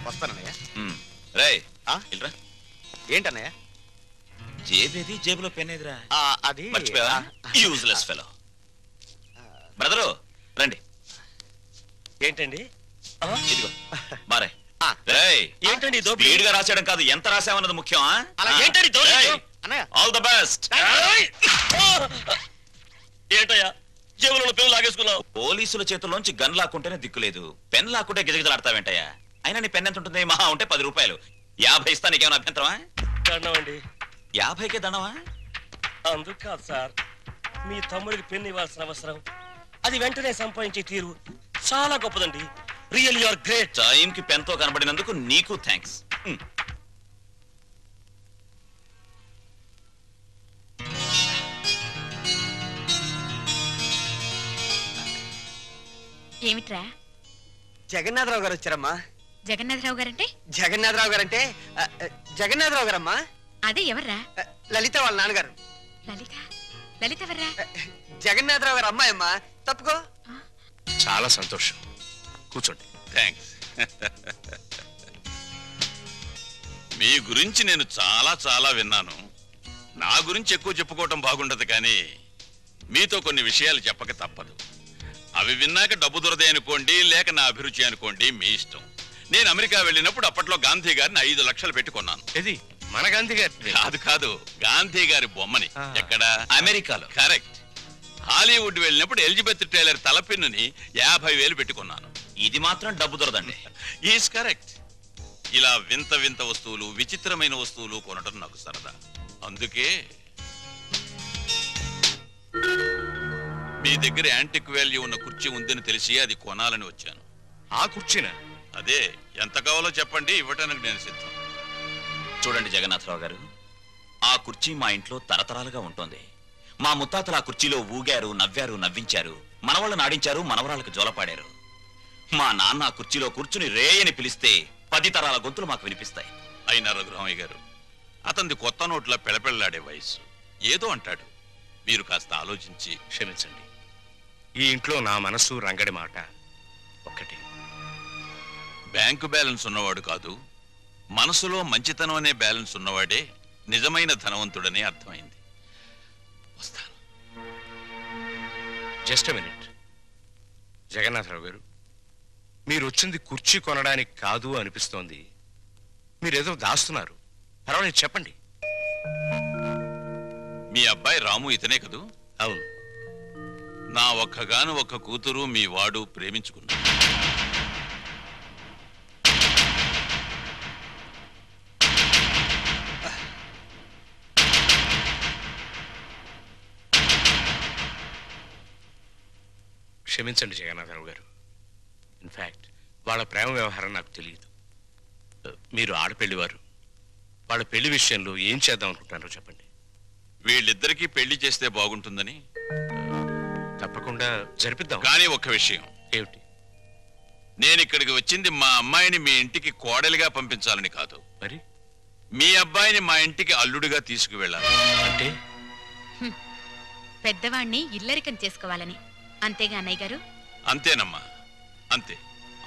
వస్తానన్నయ్య. రేయ్ ఏంటన్నయ్య? జేబేది, జేబులో పెన్ ఏదిరా? అది మర్చిపోయావా? Useless fellow. బ్రదరు రండి. ఏంటండి ఇదిగో బారే. ఏంటండి స్పీడ్ గా రాసేయడం కాదు, ఎంత రాసామన్నది ముఖ్యం. All the best. ఏంటయ్యా జేబులో పెన్ లాగేసుకున్నావు? పోలీసుల చేతుల్లోంచి గన్ లాక్కుంటేనే దిక్కులేదు, పెన్ లాక్కుంటే గిజగిజలాడతావేంటయ్యా? అయినా నీ పెన్ ఎంత ఉంటుంది? మహా ఉంటే 10 రూపాయలు. 50 ఇస్తా, నీకేమైనా అభ్యంతరమా? దండమండి. 50కే దండమా? అందుకు కాదు సార్, మీ తమ్ముడికి పెన్ ఇవ్వాల్సిన అవసరం, అది వెంటనే సంపాదించే తీరు చాలా గొప్పదండి. Real you are great. టైంకి పెన్ తో కనబడినందుకు నీకు థ్యాంక్స్. ఏమిట్రా? జగన్నాథరావు గారు వచ్చారమ్మా. జగన్నాథరావు గారంటే? జగన్నాథరావు గారంటే జగన్నాథరావు గారమ్మా. అదే ఎవర్రా? లలిత వాళ్ళ నాన్నగారు. లలిత? లలిత ఎవర్రా? జగన్నాథరావు గారు అమ్మాయి అమ్మా. తప్పుకో. చాలా సంతోషం, కూర్చోండి. థ్యాంక్స్. మీ గురించి నేను చాలా చాలా విన్నాను. నా గురించి ఎక్కువ చెప్పుకోవటం బాగుండదు, కానీ మీతో కొన్ని విషయాలు చెప్పక తప్పదు. అవి విన్నాక డబ్బు దొరదే అనుకోండి, లేక నా అభిరుచి అనుకోండి, మీ ఇష్టం. నేను అమెరికా వెళ్ళినప్పుడు అప్పట్లో గాంధీ గారిని 5 లక్షలు పెట్టుకున్నాను. ఇది మన గాంధీ గారి? కాదు కాదు, గాంధీ గారి బొమ్మని. ఎక్కడ? అమెరికాలో. కరెక్ట్. హాలీవుడ్ వెళ్ళినప్పుడు ఎలిజబెత్ టైలర్ తలపిన్నుని 50,000 పెట్టుకున్నాను. ఇది మాత్రం డబ్బు దొరదండి. Is correct. ఇలా వింత వింత వస్తువులు, విచిత్రమైన వస్తువులు కొనటం నాకు సరదా. అందుకే మీ దగ్గర యాంటిక్ వాల్యూ ఉన్న కుర్చీ ఉందని తెలిసి అది కొనాలని వచ్చాను. ఆ కుర్చీనా? అదే, ఎంత కావాలో చెప్పండి, ఇవ్వటానికి నేను సిద్ధం. చూడండి జగన్నాథరావు గారు, ఆ కుర్చీ మా ఇంట్లో తరతరాలుగా ఉంటుంది. మా ముత్తాతలు ఆ కుర్చీలో ఊగారు, నవ్వారు, నవ్వించారు, మనవాళ్ళు నాడించారు, మనవరాలకు జోలపాడారు. మా నాన్న ఆ కుర్చీలో కూర్చుని రే అని పిలిస్తే 10 తరాల గొంతులు మాకు వినిపిస్తాయి. అయినా రఘురామయ్య గారు, అతనిది కొత్త నోట్ల పెళపెళ్లాడే వయస్సు. ఏదో అంటాడు, మీరు కాస్త ఆలోచించి. క్షమించండి, ఈ ఇంట్లో నా మనసు రంగడి మాట ఒక్కటి. బ్యాంకు బ్యాలెన్స్ ఉన్నవాడు కాదు, మనసులో మంచితనం అనే బ్యాలెన్స్ ఉన్నవాడే నిజమైన ధనవంతుడని అర్థమైంది. వస్తాను. Just minute. జగన్నాథరావు గారు, మీరు వచ్చింది కుర్చీ కొనడానికి కాదు అనిపిస్తోంది. మీరేదో దాస్తున్నారు. పర్వాలేదు, చెప్పండి. మీ అబ్బాయి రాము ఇతనే కదూ? అవును. నా ఒక్కగాను ఒక్క కూతురు మీ వాడు ప్రేమించుకున్నాడు. క్షమించండి జగన్నాథరావు గారు, ఇన్ఫ్యాక్ట్ వాళ్ళ ప్రేమ వ్యవహారం నాకు తెలియదు. మీరు ఆడపెళ్లివారు, వాళ్ళ పెళ్లి విషయంలో ఏం చేద్దాం అనుకుంటారో చెప్పండి. వీళ్ళిద్దరికీ పెళ్లి చేస్తే బాగుంటుందని. తప్పకుండా జరిపిద్దాం. కానీ ఒక్క విషయం. ఏమిటి? నేను ఇక్కడికి వచ్చింది మా అమ్మాయిని మీ ఇంటికి కోడలిగా పంపించాలని కాదు, మరి మీ అబ్బాయిని మా ఇంటికి అల్లుడిగా తీసుకువెళ్ళాలి. అంటే పెద్దవాణ్ణి ఇల్లరికం చేసుకోవాలని, అంతేగా అన్నయ్య గారు? అంతేనమ్మా, అంతే.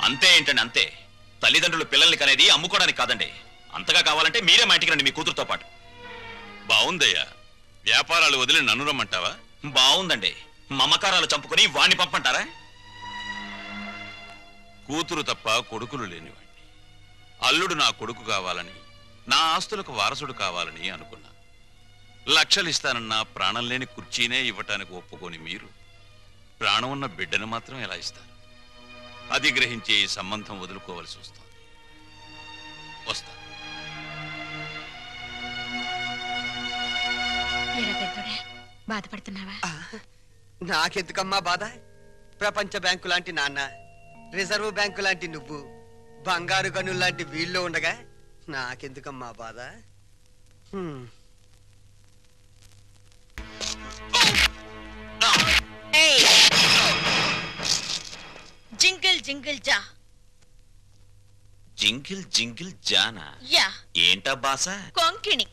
అంతే ఏంటండి? అంతే. తల్లిదండ్రులు పిల్లల్ని కనేది అమ్ముకోవడానికి కాదండి. అంతగా కావాలంటే మీరే మా ఇంటికి రండి, మీ కూతురుతో పాటు. బాగుందయ్యా, వ్యాపారాలు వదిలి నన్ను రమ్మంటావా? బాగుందండి. మమకారాలు చంపుకొని వాణ్ణి పంపంటారా? కూతురు తప్ప కొడుకులు లేనివాడిని. అల్లుడు నా కొడుకు కావాలని, నా ఆస్తులకు వారసుడు కావాలని అనుకున్నా. లక్షలు ఇస్తానన్నా ప్రాణం లేని కుర్చీనే ఇవ్వటానికి ఒప్పుకొని మీరు ప్రాణం ఉన్న బిడ్డను మాత్రం ఎలా ఇస్తారు? అది గ్రహించే ఈ సంబంధం వదులుకోవలసి వస్తుంది. వస్తా. బాధపడుతున్నావా? నాకెందుకమ్మా బాధ? ప్రపంచ బ్యాంకు లాంటి నాన్న, రిజర్వ్ బ్యాంకు లాంటి నువ్వు, బంగారు గనులు లాంటి వీళ్ళు ఉండగా నాకెందుకమ్మా బాధ? జింగిల్ జింగిల్ జా. జింగిల్ జింగిల్ జానా? యా. ఏంటా బాస? కొంకిణి.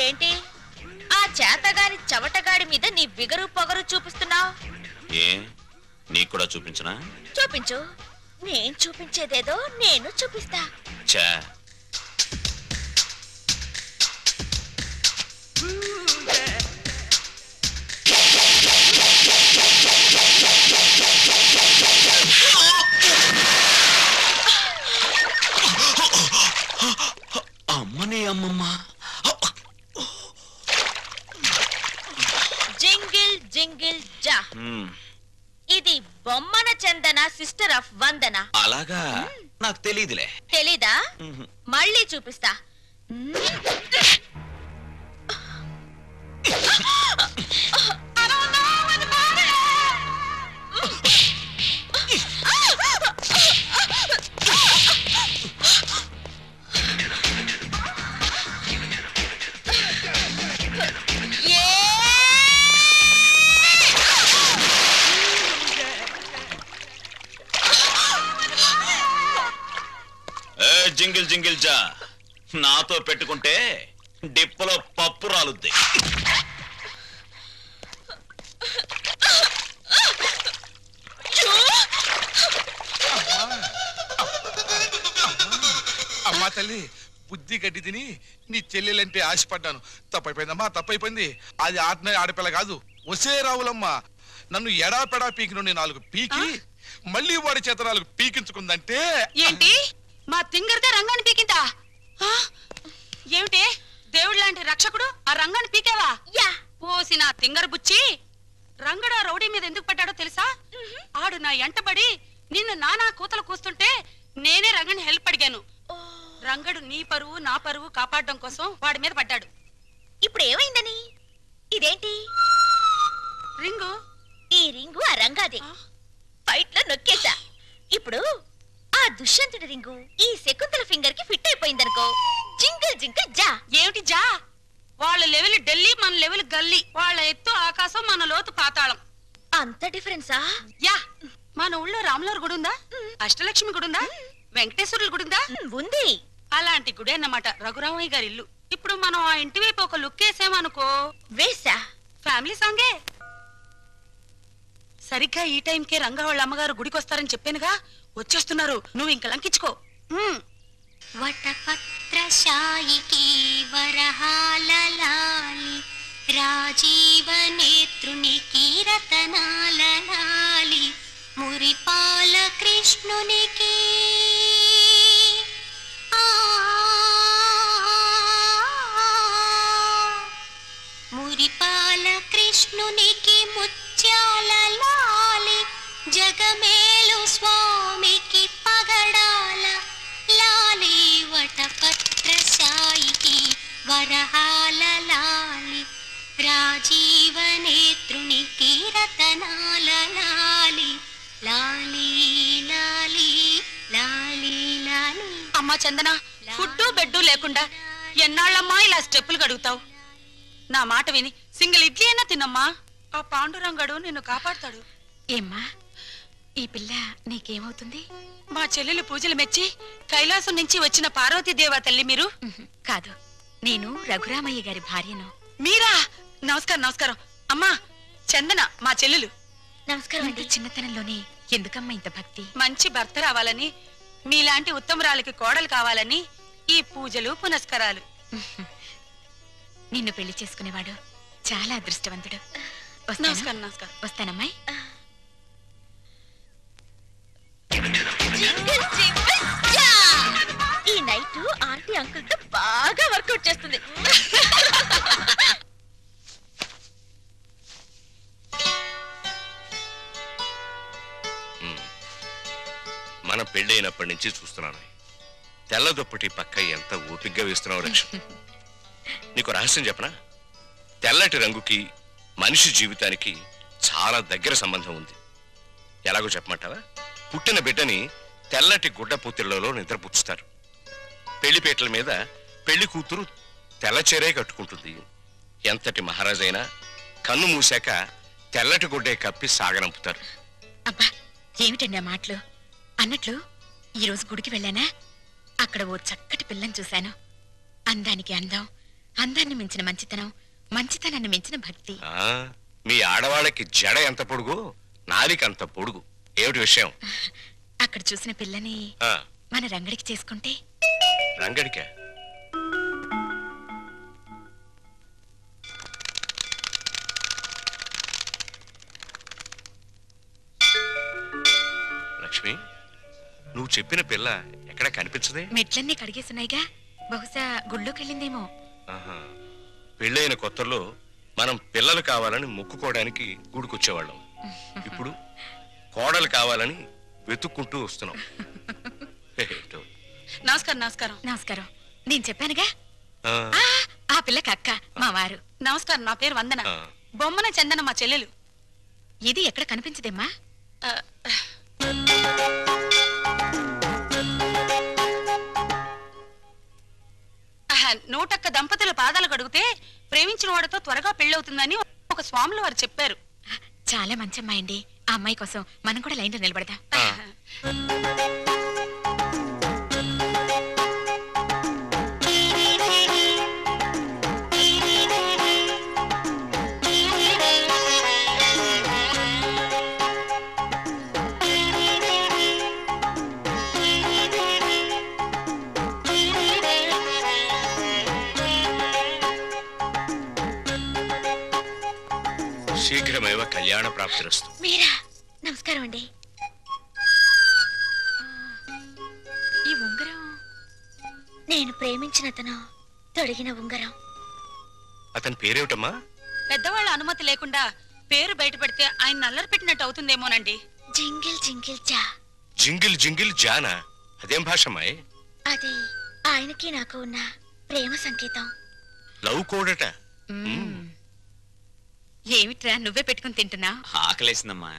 ఏంటి ఆ చేతగాని పనికిరాని చవటగాడి మీద నీ విగరు పొగరు చూపిస్తున్నావు. ఏ నీకు కూడా చూపించనా? చూపించు. నేను చూపించేదేదో నేను చూపిస్తా. చా అమ్మని అమ్మమ్మ. జింగిల్ జింగిల్ జా. ఇది బొమ్మన చందన సిస్టర్ ఆఫ్ వందన. అలాగా? నాకు తెలీదులే. తెలీదా? మళ్ళీ చూపిస్తా. జింగిల్ జింగిల్ జా, నాతో పెట్టుకుంటే డిప్పలో పప్పు రాలుద్ది. అమ్మా తల్లి, బుద్ధి గడ్డి తిని నీ చెల్లెలంటే ఆశపడ్డాను. తప్పైపోయిందమ్మా, తప్పైపోయింది. అది ఆడపిల్ల కాదు, ఒసే రావులమ్మ. నన్ను ఎడాపెడా పీకి నుండి 4 పీకి మళ్ళీ వాడి చేత 4 పీకించుకుందంటే. ఏంటి మా తింగరదే రంగాన్ని పీకిందా? ఏమిటి దేవుడు లాంటి రక్షకుడు ఆ రంగాన్ని పీకేవా? పోసి నా తింగర బుచ్చి. రంగడు ఆ రౌడీ మీద ఎందుకు పడ్డాడో తెలుసా? ఆడు నా ఎంటబడి నిన్ను నానా కూతలు కూస్తుంటే నేనే రంగని హెల్ప్ అడిగాను. రంగడు నీ పరువు నా పరువు కాపాడడం కోసం వాడి మీద పడ్డాడు. ఇప్పుడు ఏమైందని? ఇదేంటి రింగు? ఈ రింగు ఆ రంగాదే. ఫైట్ లో నొక్కేశా. ఇప్పుడు ఆ దుష్యంతుడి రింగు ఈ శకుంతల ఫింగర్ కి ఫిట్ అయిపోయిందనుకో. జింగిల్ జింగిల్ జా. ఏమిటి జా? వాళ్ళ లెవెల్ ఢిల్లీ, మన లెవెల్ గల్లీ. వాళ్ళ ఎత్తు ఆకాశం, మన లోతు పాతాళం. అంత డిఫరెన్సా? యా. మన ఊళ్ళో రాములవారి గుడి ఉందా? అష్టలక్ష్మి గుడి ఉందా? వెంకటేశ్వరుల గుడి ఉందా? ఉంది. అలాంటి గుడి అన్నమాట రఘురామయ్య గారి ఇల్లు. ఇప్పుడు మనం ఆ ఇంటి వైపు ఒక లుక్ వేసామనుకో. వేసా. ఫ్యామిలీ సాంగే. సరిగ్గా ఈ టైంకే రంగా వాళ్ళ అమ్మగారు గుడికి వస్తారని చెప్పానుగా, వచ్చేస్తున్నారు. నువ్వు ఇంక లంకించుకో. వటపత్రశాయికి వరహాలలాలి, రాజీవ నేత్రునికి రతనాలలాలి, మురిపాల కృష్ణునికి మురిపాల కృష్ణునికి ముత్యాల లాలి, జగమేలు స్వామికి పగడాల లాలి, వటపత్రశాయికి వరహాల లాలి, రాజీవ నేత్రునికి రతనాల లాలి, లాలి లాలి లాలి లాలి. అమ్మా చందన, ఫుడ్డు బెడ్డు లేకుండా ఎన్నాళ్ళమ్మా ఇలా స్టెప్పులు గడుగుతావు? నా మాట విని సింగిల్ ఇడ్లీ అయినా తిన్నమ్మా. ఆ పాండురంగడు నిన్ను కాపాడుతాడు. ఏమ్మా, ఈ పిల్ల నీకేమవుతుంది? మా చెల్లెలు పూజలు మెచ్చి కైలాసం నుంచి వచ్చిన పార్వతీదేవా తల్లి మీరు? కాదు, నేను రఘురామయ్య గారి భార్యను. మీరా? నమస్కారం నమస్కారం. అమ్మా చందన మా చెల్లెలు. నమస్కారం. చిన్నతనంలోనే ఎందుకమ్మా ఇంత భక్తి? మంచి భర్త రావాలని, మీలాంటి ఉత్తమరాలకి కోడలు కావాలని ఈ పూజలు పునస్కారాలు. నిన్ను పెళ్లి చేసుకునేవాడు చాలా అదృష్టవంతుడు. నమస్కారం నమస్కారం. వస్తానమ్మాయి. ఈ నైట్ ఆంటీ అంకుల్ తో బాగా వర్కౌట్ చేస్తుంది. మనం పెళ్లి అయినప్పటి నుంచి చూస్తున్నాను. తెల్ల దుప్పటి పక్క ఎంత ఓపిగ్గా వేస్తున్నావు లక్ష్మి. నీకు రహస్యం చెప్పనా? తెల్లటి రంగుకి మనిషి జీవితానికి చాలా దగ్గర సంబంధం ఉంది. ఎలాగో చెప్పమంటావా? పుట్టిన బిడ్డని తెల్లటి గుడ్డ పూతిళ్లలో నిద్రపుచ్చుతారు. పెళ్లిపేటల మీద పెళ్లి కూతురు తెల్ల చీరే కట్టుకుంటుంది. ఎంతటి మహారాజైనా కన్ను మూసాక తెల్లటి గుడ్డే కప్పి సాగనంపుతారు. అబ్బా, ఏమిటండి ఆ మాటలు? అన్నట్లు ఈరోజు గుడికి వెళ్ళానా, అక్కడ ఓ చక్కటి పిల్లని చూశాను. అందానికి అందం, అందాన్ని మించిన మంచితనం, మంచితనాన్ని మించిన భక్తి. మీ ఆడవాళ్ళకి జడ ఎంత పొడుగు, నాలిక అంత పొడుగు. ఏమిటి విషయం? అక్కడ చూసిన పిల్లని మన రంగడికి చేసుకుంటే. రంగడికా? లక్ష్మి, నువ్వు చెప్పిన పిల్ల ఎక్కడ కనిపించదే? మెట్లన్నీ కడిగేస్తున్నాయిగా, బహుశా గుళ్ళోకి వెళ్ళిందేమో. పెళ్ళైన కొత్తలో మనం పిల్లలు కావాలని మొక్కుకోవడానికి గుడికొచ్చేవాళ్ళం. ఇప్పుడు కోడలు కావాలని వెతుక్కుంటూ వస్తున్నాం. నమస్కారం. నమస్కారం. నమస్కారం. నేను చెప్పానుగా, ఆ పిల్లకి అక్క, మా వారు. నమస్కారం. నా పేరు వందన. బొమ్మన చందన మా చెల్లెలు. ఇది ఎక్కడ కనిపించదేమ్మా? నూటొక్క దంపతుల పాదాలు కడిగితే ప్రేమించిన వాడితో త్వరగా పెళ్ళవుతుందని ఒక స్వాములు వారు చెప్పారు. చాలా మంచి అమ్మాయి అండి. ఆ అమ్మాయి కోసం మనం కూడా లైన్లో నిలబడదాం. శీఘ్రమేవ కళ్యాణ ప్రాప్తిరస్తు. మీరా? నమస్కారం అండి. ఈ ఉంగరం నేను ప్రేమించిన అతను తొడిగిన ఉంగరం. అతని పేరేమిటమ్మా? పెద్దవాళ్ళ అనుమతి లేకుండా పేరు బయట పెడితే ఆయన నల్లరి పెట్టినట్టు అవుతుందేమోనండి. జింగిల్ జింగిల్ జా. జింగిల్ జింగిల్ జానా? అదేం భాషమ్మాయి? అది ఆయనకి నాకు ఉన్న ప్రేమ సంకేతం. లవ్ కోడట. ఏమిట్రా నువ్వే పెట్టుకుని తింటున్నా? ఆకలేసిందమ్మా.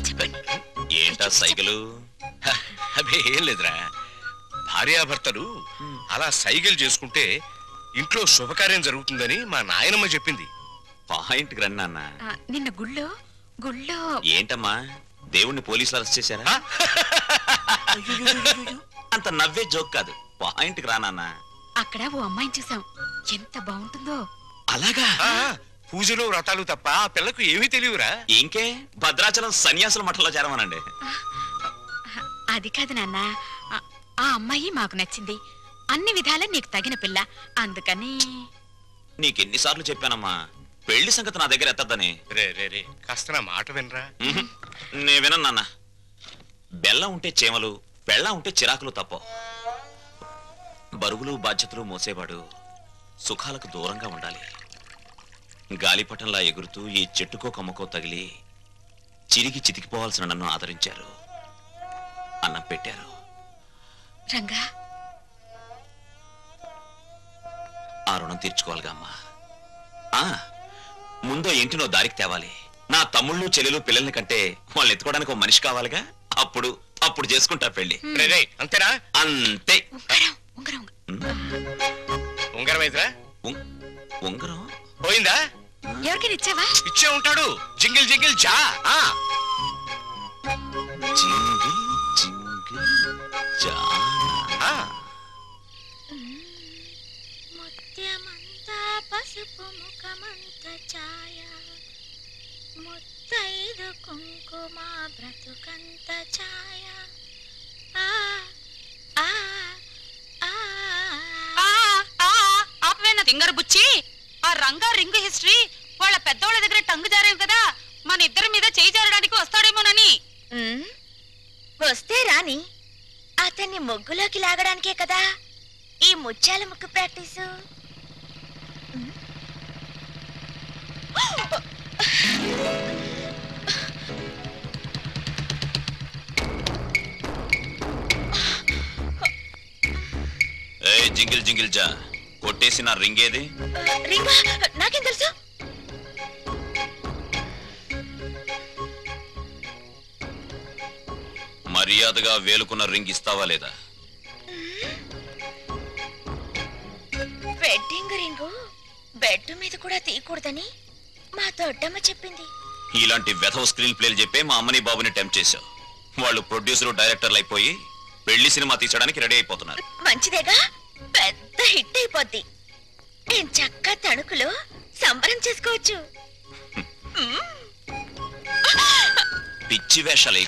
చెప్పండి. ఏంటా సైకిలు? అదే ఏం లేదురా, భార్యాభర్తలు అలా సైకిల్ చేసుకుంటే ఇంట్లో శుభకార్యం జరుగుతుందని మా నాయనమ్మ చెప్పింది. పాయింట్ రండి నాన్న. నిన్న గుళ్ళో ఏంటమ్మా, దేవుణ్ణి పోలీసులు అరెస్ట్ చేశారా? అంత నవ్వే జోక్ కాదు, పాయింట్ రా నాన్న. అక్కడ ఓ అమ్మాయిని చూసాం, ఎంత బాగుంటుందో. అలాగా? పూజలు వ్రతాలు తప్ప ఆ పిల్లకు ఏమీ తెలియరా? ఇంకే భద్రాచలం సన్యాసుల మఠంలో చేరమనండి. అది కాదు నాన్న, ఆ అమ్మాయి మాకు నచ్చింది. అన్ని విధాలా నీకు తగిన పిల్ల, అందుకని. నీకెన్నిసార్లు చెప్పానమ్మా, పెళ్లి సంగతి నా దగ్గర ఎత్తద్దని. రే రే రే, కాస్త నా మాట వినరా. నే వినను నాన్న. బెల్లం ఉంటే చేమలు, బెల్లం ఉంటే చిరాకులు తప్ప. బరువులు బాధ్యతలు మోసేవాడు సుఖాలకు దూరంగా ఉండాలి. గాలిపటంలా ఎగురుతూ ఈ చెట్టుకో కమ్మకో తగిలి చిరిగి చితికిపోవాల్సిన నన్ను ఆదరించారు, అన్నం పెట్టారు. రంగా, ఆ రుణం తీర్చుకోవాలిగా అమ్మా. ముందో ఇంటినో దారికి తేవాలి. నా తమ్ముళ్ళు చెల్లెలు పిల్లల్ని కంటే వాళ్ళు ఎత్తుకోవడానికి ఒక మనిషి కావాలిగా. అప్పుడు చేసుకుంటా పెళ్లి. అంతేనా? అంతే. ఉంగరం అయితేరా? ఉంగరం పోయిందా? ఎవరికైనా ఇచ్చావా? ఇచ్చే ఉంటాడు. జింగిల్ జింగిల్ జా. జింగిల్ జింగిల్ జా. ముత్యమంతా పసుపు ముఖమంత ఛాయ, ముత్తైదు కుంకుమ బ్రతుకంత ఛాయ. ఆపవేనా తింగర బుచ్చి? ఆ రంగా రింగు హిస్టరీ వాళ్ళ పెద్దవాళ్ళ దగ్గర టంగు జారేవు కదా, మన ఇద్దరి మీద చేయి జారడానికి వస్తాడేమోనని. వస్తే రాని, అతన్ని ముగ్గులోకి లాగడానికే కదా ఈ ముత్యాల ముగ్గు ప్రాక్టీసు. జింగిల్ జింగిల్ జా కొట్టేసి నా రింగ్ ఏది? రింగా? నాకేం తెలుసు? మర్యాదగా వేలుకున్న రింగ్ ఇస్తావా లేదా? వెడ్డింగ్ రింగు బెడ్ మీద కూడా తీయకూడదని మా దొడ్డమ్మ చెప్పింది. ఇలాంటి వెధవ స్క్రీన్ ప్లేలు చెప్పే మా అమ్మని బాబుని టెంప్ట్ చేశావు. వాళ్ళు ప్రొడ్యూసర్ డైరెక్టర్లు అయిపోయి పెళ్లి సినిమా తీసడానికి రెడీ అయిపోతున్నారు. మంచిదేగా, పెద్ద హిట్ అయిపోద్ది. నేను చక్కగా తణుకులో సంబరం చేసుకోవచ్చు. పిచ్చి వేషాలు